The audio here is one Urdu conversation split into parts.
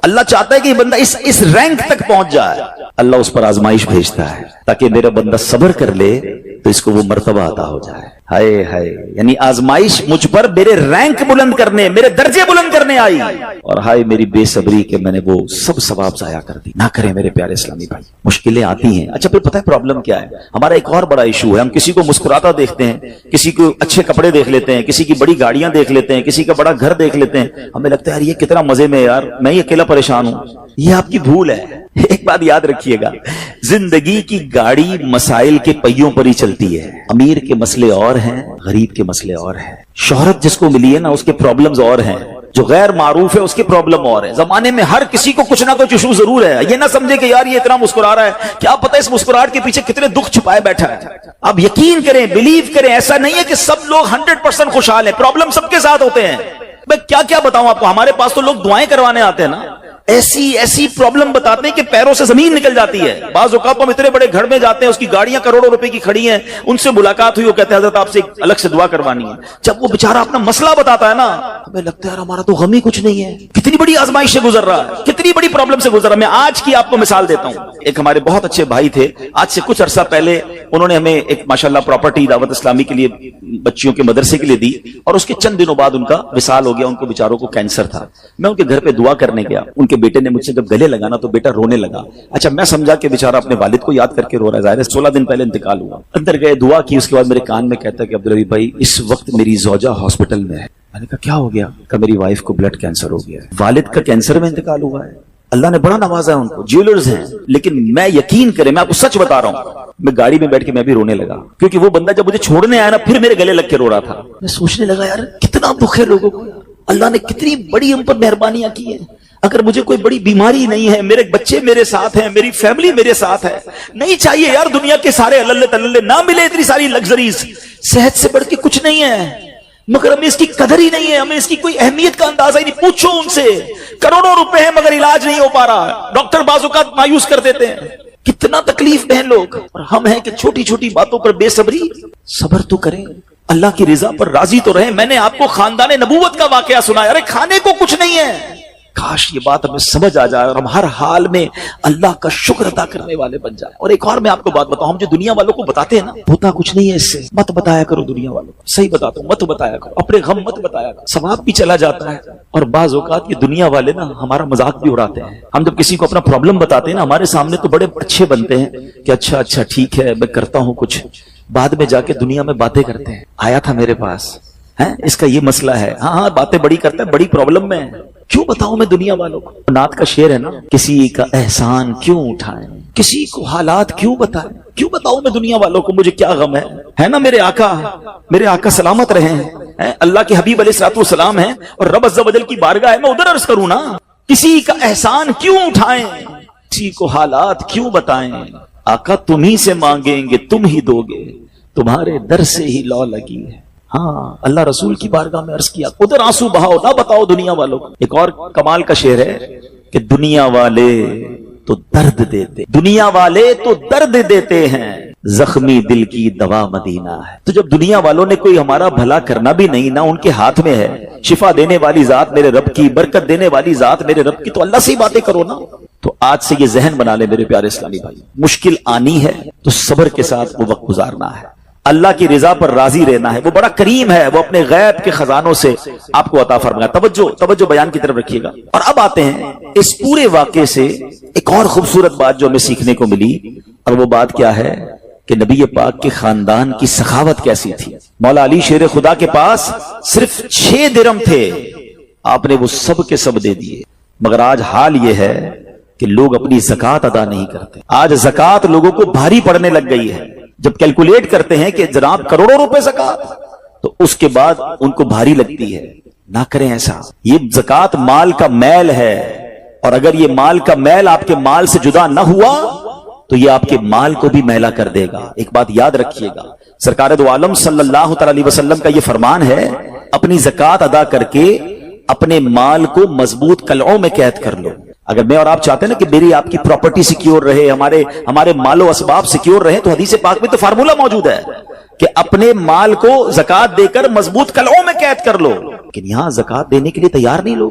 اللہ چاہتا ہے کہ یہ بندہ اس رینک تک پہنچ جائے. اللہ اس پر آزمائش بھیجتا ہے تاکہ میرا بندہ صبر کر لے تو اس کو وہ مرتبہ عطا ہو جائے. ہائے ہائے، یعنی آزمائش مجھ پر میرے رینک بلند کرنے، میرے درجے بلند کرنے آئی، اور ہائے میری بے صبری کہ میں نے وہ سب ثواب ضائع کر دی. نہ کریں میرے پیارے اسلامی بھائی. مشکلیں آتی ہیں. اچھا پھر پتہ ہے پرابلم کیا ہے؟ ہمارا ایک اور بڑا ایشو ہے، ہم کسی کو مسکراتا دیکھتے ہیں، کسی کو اچھے کپڑے دیکھ لیتے ہیں، کسی کی بڑی گاڑیاں دیکھ لیتے ہیں، کسی کا بڑا گھر دیکھ لیتے ہیں، ہمیں لگتا ہے یار یہ کتنا مزے میں، یار میں ہی اکیلا پریشان ہوں. یہ آپ کی بھول ہے. ایک بات یاد رکھیے گا، زندگی کی گاڑی مسائل کے پہیوں پر ہی چلتی ہے. امیر کے مسئلے اور ہیں، غریب کے مسئلے اور ہیں. شہرت جس کو ملی ہے نا اس کے پرابلمز اور ہیں، جو غیر معروف ہے اس کی پرابلم اور ہے. زمانے میں ہر کسی کو کچھ نہ کچھ ایشو ضرور ہے. یہ نہ سمجھے کہ یار یہ اتنا مسکرا رہا ہے، کیا پتہ اس مسکراہٹ کے پیچھے کتنے دکھ چھپائے بیٹھا ہے. آپ یقین کریں، بلیو کریں، ایسا نہیں ہے کہ سب لوگ 100% خوشحال ہیں. پرابلم سب کے ساتھ ہوتے ہیں. میں کیا بتاؤں آپ کو، ہمارے پاس تو لوگ دعائیں کروانے آتے ہیں نا، ایسی پرابلم بتاتے ہیں کہ پیروں سے زمین نکل جاتی ہے. بعض اوقات ہم اتنے بڑے گھر میں جاتے ہیں، اس کی گاڑیاں کروڑوں روپے کی کھڑی ہیں، ان سے ملاقات ہوئی، وہ کہتے ہیں حضرت آپ سے الگ سے دعا کروانی ہے. جب وہ بیچارہ اپنا مسئلہ بتاتا ہے نا، ہمیں لگتا ہے یار ہمارا تو غم ہی کچھ نہیں ہے. کتنی بڑی آزمائش سے گزر رہا ہے، کتنی بڑی پرابلم سے گزر رہا ہے. میں آج کی آپ کو مثال دیتا ہوں. ایک ہمارے بہت اچھے بھائی تھے، آج سے کچھ عرصہ پہلے انہوں نے ہمیں ایک ماشاءاللہ پراپرٹی دعوت اسلامی کے لیے بچیوں کے مدرسے کے لیے دی، اور اس کے چند دنوں بعد ان کا وصال ہو گیا. ان کو بیچاروں کو کینسر تھا. میں ان کے گھر پہ دعا کرنے گیا. ان کے بیٹے نے مجھ سے جب گلے لگانا تو بیٹا رونے لگا. اچھا میں سمجھا کہ بیچارہ اپنے والد کو یاد کر کے رو رہا ہے، ظاہر ہے 16 دن پہلے انتقال ہوا. اندر گئے، دعا کی، اس کے بعد میرے کان میں کہتا ہے کہ عبدالعزیز بھائی اس وقت میری زوجہ ہاسپٹل میں ہے. میں نے کہا کیا ہو گیا؟ کہ میری وائف کو بلڈ کینسر ہو گیا ہے. والد کا کینسر میں انتقال ہوا ہے. اللہ نے بڑا نوازا ہے ان کو، جیولرز ہیں. لیکن میں یقین کریں، میں آپ کو سچ بتا رہا ہوں، میں گاڑی میں بیٹھ کے میں بھی رونے لگا، کیونکہ وہ بندہ جب مجھے چھوڑنے آیا نا پھر میرے گلے لگ کے رو رہا تھا. میں سوچنے لگا یار کتنا دکھ ہے لوگوں کو، اللہ نے کتنی بڑی ہم پر مہربانیاں کی ہیں. اگر مجھے کوئی بڑی بیماری نہیں ہے، میرے بچے میرے ساتھ ہیں، میری فیملی میرے ساتھ ہے، نہیں چاہیے یار دنیا کے سارے اللہ تللے نہ ملے اتنی ساری لگژریز. صحت سے بڑھ کے کچھ نہیں ہے، مگر ہمیں اس کی قدر ہی نہیں ہے، ہمیں اس کی کوئی اہمیت کا اندازہ ہی نہیں. پوچھو ان سے، کروڑوں روپے ہیں مگر علاج نہیں ہو پا رہا. ڈاکٹر بعض اوقات مایوس کر دیتے ہیں. کتنا تکلیف دہ لوگ، اور ہم ہیں کہ چھوٹی چھوٹی باتوں پر بے صبری. صبر تو کریں، اللہ کی رضا پر راضی تو رہیں. میں نے آپ کو خاندان نبوت کا واقعہ سنایا. ارے کھانے کو کچھ نہیں ہے، کاش یہ بات ہمیں سمجھ آ جائے اور ہم ہر حال میں اللہ کا شکر ادا کرنے والے بن جائیں. اور ایک اور میں آپ کو بات بتاؤں، ہم جو دنیا والوں کو بتاتے ہیں نا، ہوتا کچھ نہیں ہے اس سے. مت بتایا کرو دنیا والوں کو، صحیح بتاتا ہوں، مت بتایا کرو. اپنے غم مت بتایا کرو، ثواب بھی چلا جاتا ہے. اور بعض اوقات یہ دنیا والے نا ہمارا مذاق بھی اڑاتے ہیں. ہم جب کسی کو اپنا پرابلم بتاتے ہیں نا، ہمارے سامنے تو بڑے اچھے بنتے ہیں کہ اچھا ٹھیک ہے میں کرتا ہوں کچھ. بعد میں جا کے دنیا میں باتیں کرتے ہیں، آیا تھا میرے پاس ہے، اس کا یہ مسئلہ ہے، ہاں باتیں بڑی کرتا ہے، بڑی پرابلم میں ہے. کیوں بتاؤں میں دنیا والوں کو؟ نعت کا شعر ہے نا، کسی کا احسان کیوں اٹھائیں، کسی کو حالات کیوں بتائیں. کیوں بتاؤں میں دنیا والوں کو مجھے کیا غم ہے نا. میرے آقا سلامت رہے ہیں، اللہ کے حبیب علیہ الصلوۃ والسلام ہیں، اور رب عز و جل کی بارگاہ ہے، میں ادھر عرض کروں نا. کسی کا احسان کیوں اٹھائیں، کسی کو حالات کیوں بتائیں. آقا تم ہی سے مانگیں گے تم ہی دو گے، تمہارے در سے ہی لو لگی ہے. ہاں اللہ رسول کی بارگاہ میں عرض کیا، ادھر آنسو بہاؤ، نہ بتاؤ دنیا والوں کو. ایک اور کمال کا شعر ہے کہ دنیا والے تو درد دیتے، دنیا والے تو درد دیتے ہیں، زخمی دل کی دوا مدینہ ہے. تو جب دنیا والوں نے کوئی ہمارا بھلا کرنا بھی نہیں، نہ ان کے ہاتھ میں ہے، شفا دینے والی ذات میرے رب کی، برکت دینے والی ذات میرے رب کی، تو اللہ سے ہی باتیں کرو نا. تو آج سے یہ ذہن بنا لے میرے پیارے اسلامی بھائی، مشکل آنی ہے تو صبر کے ساتھ وہ وقت گزارنا ہے، اللہ کی رضا پر راضی رہنا ہے. وہ بڑا کریم ہے، وہ اپنے غیب کے خزانوں سے آپ کو عطا فرمائے. توجہ بیان کی طرف رکھیے گا. اور اب آتے ہیں اس پورے واقعے سے ایک اور خوبصورت بات جو ہمیں سیکھنے کو ملی، اور وہ بات کیا ہے کہ نبی پاک کے خاندان کی سخاوت کیسی تھی. مولا علی شیر خدا کے پاس صرف 6 درہم تھے، آپ نے وہ سب کے سب دے دیے. مگر آج حال یہ ہے کہ لوگ اپنی زکوٰۃ ادا نہیں کرتے. آج زکوٰۃ لوگوں کو بھاری پڑنے لگ گئی ہے. جب کیلکولیٹ کرتے ہیں کہ جناب کروڑوں روپے زکوٰۃ، تو اس کے بعد ان کو بھاری لگتی ہے. نہ کریں ایسا. یہ زکوٰۃ مال کا میل ہے، اور اگر یہ مال کا میل آپ کے مال سے جدا نہ ہوا تو یہ آپ کے مال کو بھی میلا کر دے گا. ایک بات یاد رکھیے گا، سرکار دو عالم صلی اللہ تعالی علیہ وسلم کا یہ فرمان ہے، اپنی زکوٰۃ ادا کر کے اپنے مال کو مضبوط قلعوں میں قید کر لو. اگر میں اور آپ چاہتے ہیں نا کہ میری آپ کی پراپرٹی سیکیور رہے، ہمارے مال و اسباب سیکیور رہے، تو حدیث پاک میں تو فارمولہ موجود ہے کہ اپنے مال کو زکوٰۃ دے کر مضبوط قلعوں میں قید کر لو. لیکن یہاں زکوٰۃ دینے کے لیے تیار نہیں لوگ.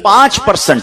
5%।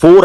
4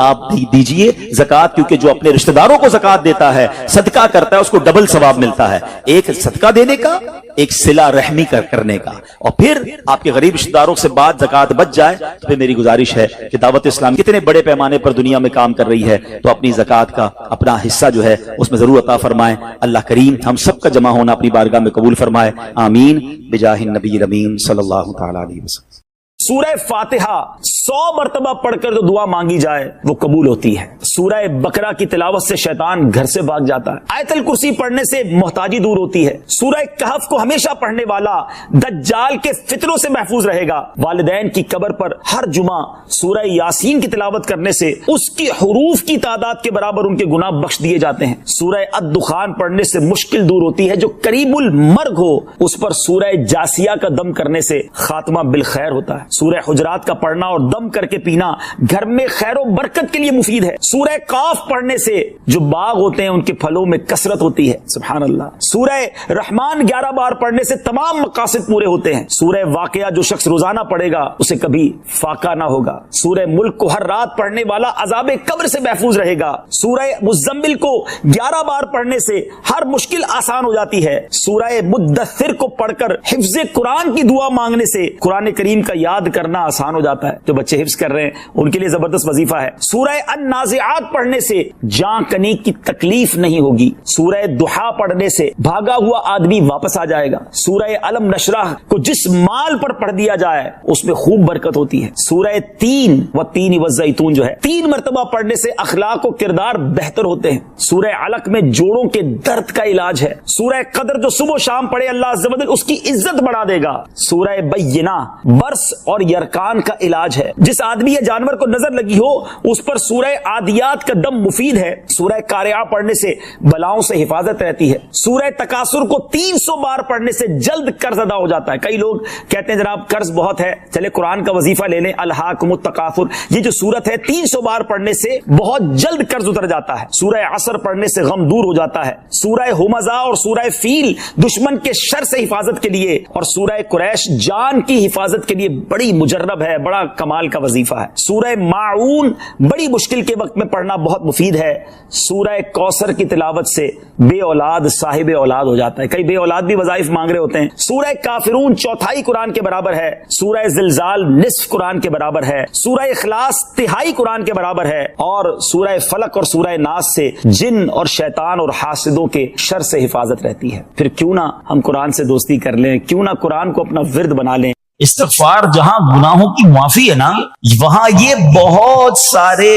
آپ دیجئے زکات، کیونکہ جو اپنے رشتہ داروں کو زکات دیتا ہے، صدقہ کرتا ہے، اس کو ڈبل ثواب ملتا ہے، ایک صدقہ دینے کا، ایک صلہ رحمی کرنے کا۔ اور پھر آپ کے غریب رشتہ داروں سے بعد زکات بچ جائے تو پھر میری گزارش ہے کہ دعوت اسلام کتنے بڑے پیمانے پر دنیا میں کام کر رہی ہے، تو اپنی زکات کا اپنا حصہ جو ہے اس میں ضرور عطا فرمائیں۔ اللہ کریم ہم سب کا جمع ہونا اپنی بارگاہ میں قبول فرمائے، آمین بجاہ النبی الامین صلی اللہ تعالی علیہ وسلم۔ سورہ فاتحہ 100 مرتبہ پڑھ کر جو دعا مانگی جائے وہ قبول ہوتی ہے۔ سورہ بقرہ کی تلاوت سے شیطان گھر سے بھاگ جاتا ہے۔ آیت الکرسی پڑھنے سے محتاجی دور ہوتی ہے۔ سورہ کہف کو ہمیشہ پڑھنے والا دجال کے فتنوں سے محفوظ رہے گا۔ والدین کی قبر پر ہر جمعہ سورہ یاسین کی تلاوت کرنے سے اس کی حروف کی تعداد کے برابر ان کے گناہ بخش دیے جاتے ہیں۔ سورہ الدخان پڑھنے سے مشکل دور ہوتی ہے۔ جو قریب المرگ ہو اس پر سورہ جاسیہ کا دم کرنے سے خاتمہ بالخیر ہوتا ہے۔ سورہ حجرات کا پڑھنا اور دم کر کے پینا گھر میں خیر و برکت کے لیے مفید ہے۔ سورہ قاف پڑھنے سے جو باغ ہوتے ہیں ان کے پھلوں میں کثرت ہوتی ہے، سبحان اللہ۔ سورہ رحمان 11 بار پڑھنے سے تمام مقاصد پورے ہوتے ہیں۔ سورہ واقعہ جو شخص روزانہ پڑھے گا اسے کبھی فاقہ نہ ہوگا۔ سورہ ملک کو ہر رات پڑھنے والا عذاب قبر سے محفوظ رہے گا۔ سورہ مزمل کو 11 بار پڑھنے سے ہر مشکل آسان ہو جاتی ہے۔ سورہ مدثر کو پڑھ کر حفظ قرآن کی دعا مانگنے سے قرآن کریم کا یاد کرنا آسان ہو جاتا ہے۔ جو بچے حفظ کر رہے ہیں ان کے لیے زبردست وظیفہ ہے۔ سورہ النازعات پڑھنے سے جان کنی کی تکلیف نہیں ہوگی۔ سورہ دحا پڑھنے سے بھاگا ہوا آدمی واپس آ جائے گا۔ سورہ علم نشرح کو جس مال پر پڑھ دیا جائے اس میں خوب برکت ہوتی ہے۔ سورہ تین والزیتون جو ہے 3 مرتبہ پڑھنے سے اخلاق و کردار بہتر ہوتے ہیں۔ سورہ علق میں جوڑوں کے درد کا علاج ہے۔ سورہ قدر جو صبح و شام پڑھے اللہ عز و جل اس کی عزت بڑھا دے گا۔ سورہ بینہ برس اور یرکان کا علاج ہے۔ جس آدمی یا جانور کو نظر لگی ہو اس پر سورہ عادیات کا دم مفید ہے۔ سورہ قارعہ پڑھنے سے بلاؤں سے حفاظت رہتی ہے۔ سورہ تکاثر کو 300 بار پڑھنے سے جلد قرض ادا ہو جاتا ہے۔ کئی لوگ کہتے ہیں جناب قرض بہت ہے، چلے قرآن کا وظیفہ لے لیں، الہاکم التکاثر، یہ جو سورت ہے 300 بار پڑھنے سے بہت جلد قرض اتر جاتا ہے۔ سورہ عصر پڑھنے سے غم دور ہو جاتا ہے۔ سورہ ہمزہ اور سورہ فیل دشمن کے شر سے حفاظت کے لیے، اور سورہ قریش جان کی حفاظت کے لیے بڑی مجرب ہے، بڑا کمال کا وظیفہ ہے۔ سورہ ماعون بڑی مشکل کے وقت میں پڑھنا بہت مفید ہے۔ سورہ کوثر کی تلاوت سے بے اولاد صاحب اولاد ہو جاتا ہے۔ کئی بے اولاد بھی وظائف مانگ رہے ہوتے ہیں۔ سورہ کافرون 1/4 قرآن کے برابر ہے۔ سورہ زلزال نصف قرآن کے برابر ہے۔ سورہ اخلاص 1/3 قرآن کے برابر ہے۔ اور سورہ فلق اور سورہ ناس سے جن اور شیطان اور حاسدوں کے شر سے حفاظت رہتی ہے۔ پھر کیوں نہ ہم قرآن سے دوستی کر لیں، کیوں نہ قرآن کو اپنا ورد بنا لیں۔ استغفار جہاں گناہوں کی معافی ہے نا، وہاں یہ بہت سارے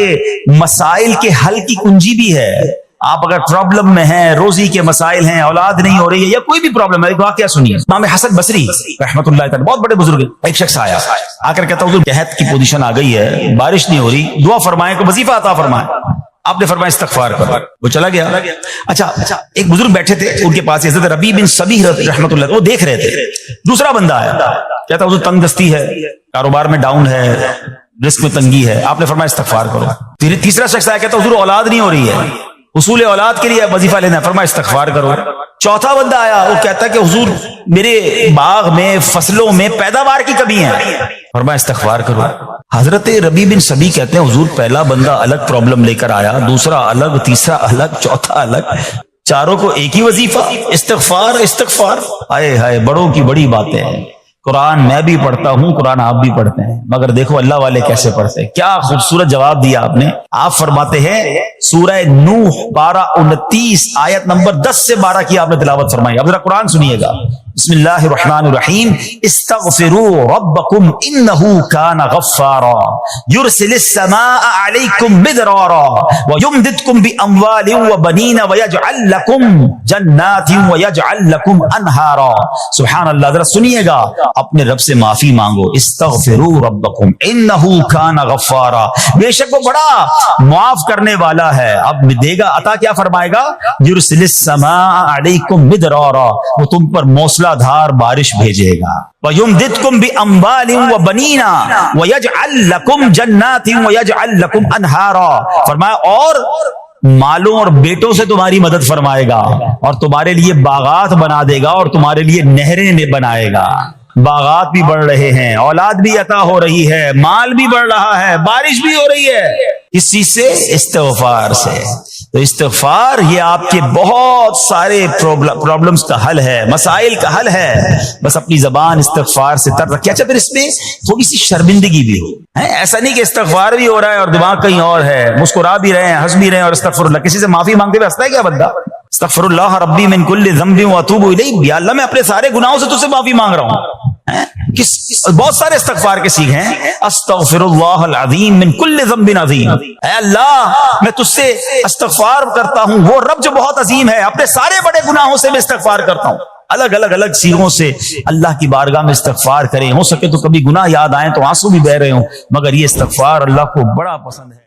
مسائل کے حل کی کنجی بھی ہے۔ آپ اگر پرابلم میں ہیں، روزی کے مسائل ہیں، اولاد نہیں ہو رہی ہے یا کوئی بھی پرابلم ہے، ایک واقعہ سنیے۔ امام حسن بصری رحمۃ اللہ تعالی بہت بڑے بزرگ ہیں۔ ایک شخص آیا آ کر کہتا حضور قحط کی پوزیشن آ گئی ہے، بارش نہیں ہو رہی، دعا فرمائیں کہ وظیفہ عطا فرمائیں۔ آپ نے فرمایا استغفار کرو، وہ چلا گیا۔ اچھا ایک بزرگ بیٹھے تھے ان کے پاس، حضرت ربیع بن صبیح رحمۃ اللہ، وہ دیکھ رہے تھے۔ دوسرا بندہ آیا کہتا حضور تنگ دستی ہے، کاروبار میں ڈاؤن ہے، رزق میں تنگی ہے۔ آپ نے فرمایا استغفار کرو۔ پھر تیسرا شخص آیا کہتا حضور اولاد نہیں ہو رہی ہے، حصول اولاد کے لیے وظیفہ لینا ہے، فرمایا استغفار کرو۔ چوتھا بندہ آیا، وہ کہتا کہ حضور میرے باغ میں فصلوں میں پیداوار کی کمی ہے، فرمایا استغفار کرو۔ حضرت ربیع بن صبیح کہتے ہیں حضور پہلا بندہ الگ پرابلم لے کر آیا، دوسرا الگ، تیسرا الگ، چوتھا الگ، چاروں کو ایک ہی وظیفہ استغفار استغفار۔ ہائے ہائے بڑوں کی بڑی باتیں ہیں۔ قرآن میں بھی پڑھتا ہوں، قرآن آپ بھی پڑھتے ہیں، مگر دیکھو اللہ والے کیسے پڑھتے ہیں۔ کیا خوبصورت جواب دیا آپ نے۔ آپ فرماتے ہیں سورہ نوح 12:29 آیت نمبر 10 سے 12 کی آپ نے تلاوت فرمائی۔ اب ذرا قرآن سنیے گا۔ بسم اللہ الرحمن الرحیم استغفروا ربکم انہ کان غفارا یرسل السماء علیکم مدرارا ویمددکم باموال وبنین ویجعل لکم جنات ویجعل لکم انہارا۔ سبحان اللہ، ذرا سنیے گا، اپنے رب سے معافی مانگو۔ استغفروا ربکم انہ کان غفارا، بے شک وہ بڑا معاف کرنے والا ہے۔ اب دے گا عطا، کیا فرمائے گا؟ یرسل السماء علیکم مدرارا، وہ تم پر موسلا دھار بارش بھیجے گا۔ وَيُمْدِدْكُمْ بِأَمْوَالٍ وَبَنِينَ وَيَجْعَلْ لَكُمْ جَنَّاتٍ وَيَجْعَلْ لَكُمْ أَنْهَارًا، فرمایا اور مالوں اور بیٹوں سے تمہاری مدد فرمائے گا، اور تمہارے لیے باغات بنا دے گا، اور تمہارے لیے نہریں بنائے گا۔ باغات بھی بڑھ رہے ہیں، اولاد بھی عطا ہو رہی ہے، مال بھی بڑھ رہا ہے، بارش بھی ہو رہی ہے، اس چیز سے استغفار سے۔ تو استغفار یہ آپ کے بہت سارے پرابلمز کا حل ہے، مسائل کا حل ہے، بس اپنی زبان استغفار سے تر رکھے۔ اچھا پھر اس میں تھوڑی سی شرمندگی بھی ہو، ایسا نہیں کہ استغفار بھی ہو رہا ہے اور دماغ کہیں اور ہے، مسکرا بھی رہے ہیں، ہنس بھی رہے ہیں اور استغفر اللہ، کسی سے معافی مانگتے ہوئے ہنستا ہے کیا بندہ؟ استغفر اللہ ربی من کل ذنب واتوب الیہ، یا اللہ میں اپنے سارے گناہوں سے تجھ سے معافی مانگ رہا ہوں۔ بہت سارے استغفار کے سیکھ ہیں، استغفر اللہ العظیم من کل ذنب عظیم، اے اللہ میں تجھ سے استغفار کرتا ہوں، وہ رب جو بہت عظیم ہے، اپنے سارے بڑے گناہوں سے میں استغفار کرتا ہوں۔ الگ الگ سیغوں سے اللہ کی بارگاہ میں استغفار کریں، ہو سکے تو کبھی گناہ یاد آئیں تو آنسو بھی بہ رہے ہوں، مگر یہ استغفار اللہ کو بڑا پسند ہے۔